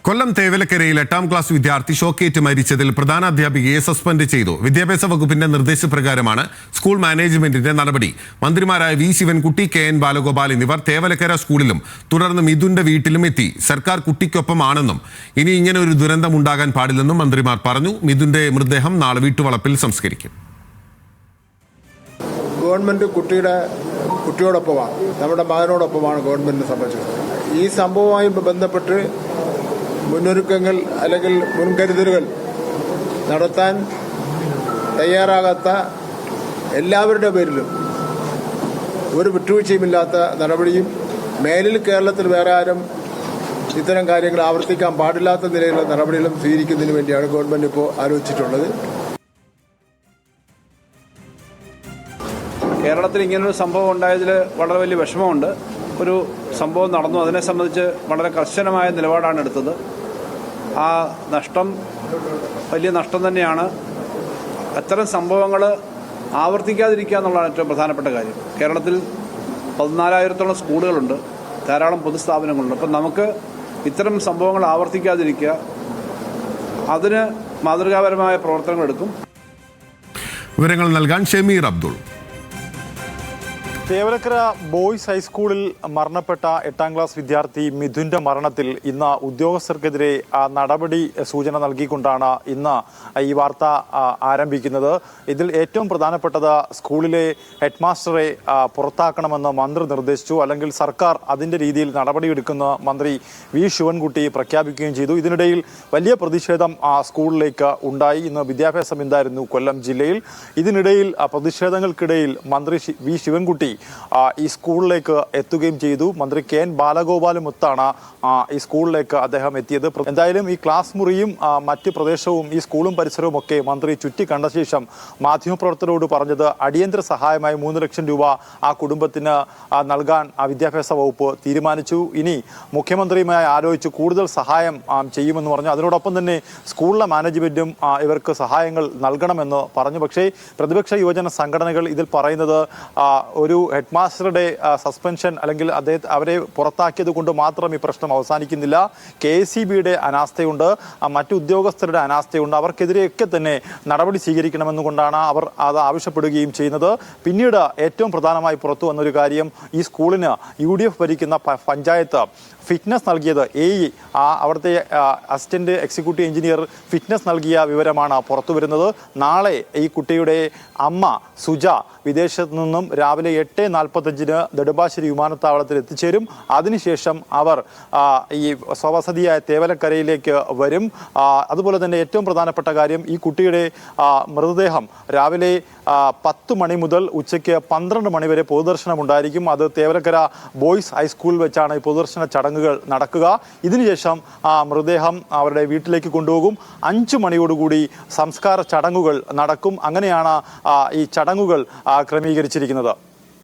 കൊല്ലം തേവലക്കരയിൽ 8ാം class വിദ്യാർത്ഥി ഷോക്കേറ്റ് മരിച്ചതിൽ പ്രധാനാധ്യാപികയെ suspend ചെയ്തു. വിദ്യാഭ്യാസ വകുപ്പിന്റെ നിർദ്ദേശപ്രകാരമാണ് സ്കൂൾ മാനേജ്മെന്റിന്റെ നടപടി. മന്ത്രിമാരായ വി ശിവൻകുട്ടി, കെ.എൻ. ബാലഗോപാൽ എന്നിവർ തേവലക്കര സ്കൂളിലും തുടർന്ന് മിഥുന്റെ വീട്ടിലും എത്തി. സർക്കാർ കുട്ടിക്കൊപ്പമാണെന്നും ഇനി ഇങ്ങനെ ഒരു ദുരന്തം ഉണ്ടാകാൻ പാടില്ലെന്നും മന്ത്രിമാർ പറഞ്ഞു. മിഥുന്റെ മൃതദേഹം നാളെ വീട്ടുവളപ്പിൽ സംസ്കരിക്കും. ഗവൺമെന്റ് കുട്ടിയോടൊപ്പമാണ്, നമ്മുടെ മകനോടൊപ്പമാണ് ഗവൺമെന്റിനെ സംബന്ധിച്ചത്. ഈ സംഭവവുമായി ബന്ധപ്പെട്ട് മുന്നൊരുക്കങ്ങൾ അല്ലെങ്കിൽ മുൻകരുതലുകൾ നടത്താൻ തയ്യാറാകാത്ത എല്ലാവരുടെ പേരിലും ഒരു വിട്ടുവീഴ്ചയുമില്ലാത്ത നടപടിയും മേലിൽ കേരളത്തിൽ വേറെ ആരും ഇത്തരം കാര്യങ്ങൾ ആവർത്തിക്കാൻ പാടില്ലാത്ത നിലയിലുള്ള നടപടികളും സ്വീകരിക്കുന്നതിന് വേണ്ടിയാണ് ഗവൺമെന്റ് ഇപ്പോൾ ആലോചിച്ചിട്ടുള്ളത്. കേരളത്തിൽ ഇങ്ങനൊരു സംഭവം ഉണ്ടായതിൽ വളരെ വലിയ വിഷമമുണ്ട്. ഒരു സംഭവം നടന്നു, അതിനെ സംബന്ധിച്ച് വളരെ കർശനമായ നിലപാടാണ് എടുത്തത്. ആ നഷ്ടം വലിയ നഷ്ടം തന്നെയാണ്. അത്തരം സംഭവങ്ങൾ ആവർത്തിക്കാതിരിക്കുക എന്നുള്ളതാണ് ഏറ്റവും പ്രധാനപ്പെട്ട കാര്യം. കേരളത്തിൽ 14,000-ഓളം സ്കൂളുകളുണ്ട്, ധാരാളം പൊതുസ്ഥാപനങ്ങളുണ്ട്. അപ്പം നമുക്ക് ഇത്തരം സംഭവങ്ങൾ ആവർത്തിക്കാതിരിക്കുക, അതിന് മാതൃകാപരമായ പ്രവർത്തനങ്ങൾ എടുക്കും. വിവരങ്ങൾ നൽകാൻ ഷമീർ അബ്ദുൾ. തേവലക്കര ബോയ്സ് ഹൈസ്കൂളിൽ മരണപ്പെട്ട 8ാം ക്ലാസ് വിദ്യാർത്ഥി മിഥുന്റെ മരണത്തിൽ ഇന്ന് ഉദ്യോഗസ്ഥർക്കെതിരെ നടപടി സൂചന നൽകിക്കൊണ്ടാണ് ഇന്ന് ഈ വാർത്ത ആരംഭിക്കുന്നത്. ഇതിൽ ഏറ്റവും പ്രധാനപ്പെട്ടത് സ്കൂളിലെ ഹെഡ് മാസ്റ്ററെ പുറത്താക്കണമെന്ന് മന്ത്രി നിർദ്ദേശിച്ചു. അല്ലെങ്കിൽ സർക്കാർ അതിന്റെ രീതിയിൽ നടപടിയെടുക്കുന്ന മന്ത്രി വി ശിവൻകുട്ടി പ്രഖ്യാപിക്കുകയും ചെയ്തു. ഇതിനിടയിൽ വലിയ പ്രതിഷേധം സ്കൂളിലേക്ക് ഉണ്ടായി. ഇന്ന് വിദ്യാഭ്യാസം എന്തായിരുന്നു കൊല്ലം ജില്ലയിൽ. ഇതിനിടയിൽ പ്രതിഷേധങ്ങൾക്കിടയിൽ മന്ത്രി വി ശിവൻകുട്ടി ഈ സ്കൂളിലേക്ക് എത്തുകയും ചെയ്തു. മന്ത്രി കെ.എൻ. ബാലഗോപാലുമൊത്താണ് ഈ സ്കൂളിലേക്ക് അദ്ദേഹം എത്തിയത്. എന്തായാലും ഈ ക്ലാസ് മുറിയും മറ്റ് പ്രദേശവും ഈ സ്കൂളും പരിസരവും ഒക്കെ മന്ത്രി ചുറ്റിക്കണ്ട ശേഷം മാധ്യമപ്രവർത്തകരോട് പറഞ്ഞത് അടിയന്തര സഹായമായി 3 ലക്ഷം രൂപ ആ കുടുംബത്തിന് നൽകാൻ വിദ്യാഭ്യാസ വകുപ്പ് തീരുമാനിച്ചു. ഇനി മുഖ്യമന്ത്രിയുമായി ആലോചിച്ച് കൂടുതൽ സഹായം ചെയ്യുമെന്ന് പറഞ്ഞു. അതിനോടൊപ്പം തന്നെ സ്കൂളിലെ മാനേജ്മെന്റും ഇവർക്ക് സഹായങ്ങൾ നൽകണമെന്ന് പറഞ്ഞു. പക്ഷേ പ്രതിപക്ഷ യുവജന സംഘടനകൾ ഇതിൽ പറയുന്നത് ഒരു ഹെഡ് മാസ്റ്ററുടെ സസ്പെൻഷൻ അല്ലെങ്കിൽ അവരെ പുറത്താക്കിയത് കൊണ്ട് മാത്രം ഈ പ്രശ്നം അവസാനിക്കുന്നില്ല. KSEBയുടെ അനാസ്ഥയുണ്ട്, മറ്റു ഉദ്യോഗസ്ഥരുടെ അനാസ്ഥയുണ്ട്. അവർക്കെതിരെയൊക്കെ തന്നെ നടപടി സ്വീകരിക്കണമെന്നുകൊണ്ടാണ് അവർ അത് ആവശ്യപ്പെടുകയും ചെയ്യുന്നത്. പിന്നീട് ഏറ്റവും പ്രധാനമായി പുറത്തു വന്നൊരു കാര്യം, ഈ സ്കൂളിന് UDF ഭരിക്കുന്ന പഞ്ചായത്ത് ഫിറ്റ്നസ് നൽകിയത് അവിടുത്തെ അസിസ്റ്റന്റ് എക്സിക്യൂട്ടീവ് എഞ്ചിനീയർ ഫിറ്റ്നസ് നൽകിയ വിവരമാണ് പുറത്തു വരുന്നത്. നാളെ ഈ കുട്ടിയുടെ അമ്മ സുജ വിദേശത്ത് നിന്നും രാവിലെ 8:45 നെടുമ്പാശ്ശേരി വിമാനത്താവളത്തിൽ എത്തിച്ചേരും. അതിനുശേഷം അവർ ഈ സ്വവസതിയായ തേവലക്കരയിലേക്ക് വരും. അതുപോലെ തന്നെ ഏറ്റവും പ്രധാനപ്പെട്ട കാര്യം, ഈ കുട്ടിയുടെ മൃതദേഹം രാവിലെ 10 മണി മുതൽ ഉച്ചയ്ക്ക് 12 മണി വരെ പൊതുദർശനം ഉണ്ടായിരിക്കും. അത് തേവലക്കര ബോയ്സ് ഹൈസ്കൂളിൽ വെച്ചാണ് ഈ പൊതുദർശന ചടങ്ങുകൾ നടക്കുക. ഇതിനുശേഷം മൃതദേഹം അവരുടെ വീട്ടിലേക്ക് കൊണ്ടുപോകും. 5 മണിയോടുകൂടി സംസ്കാര ചടങ്ങുകൾ നടക്കും. അങ്ങനെയാണ് ഈ ചടങ്ങുകൾ ക്രമീകരിച്ചിരിക്കുന്നത്.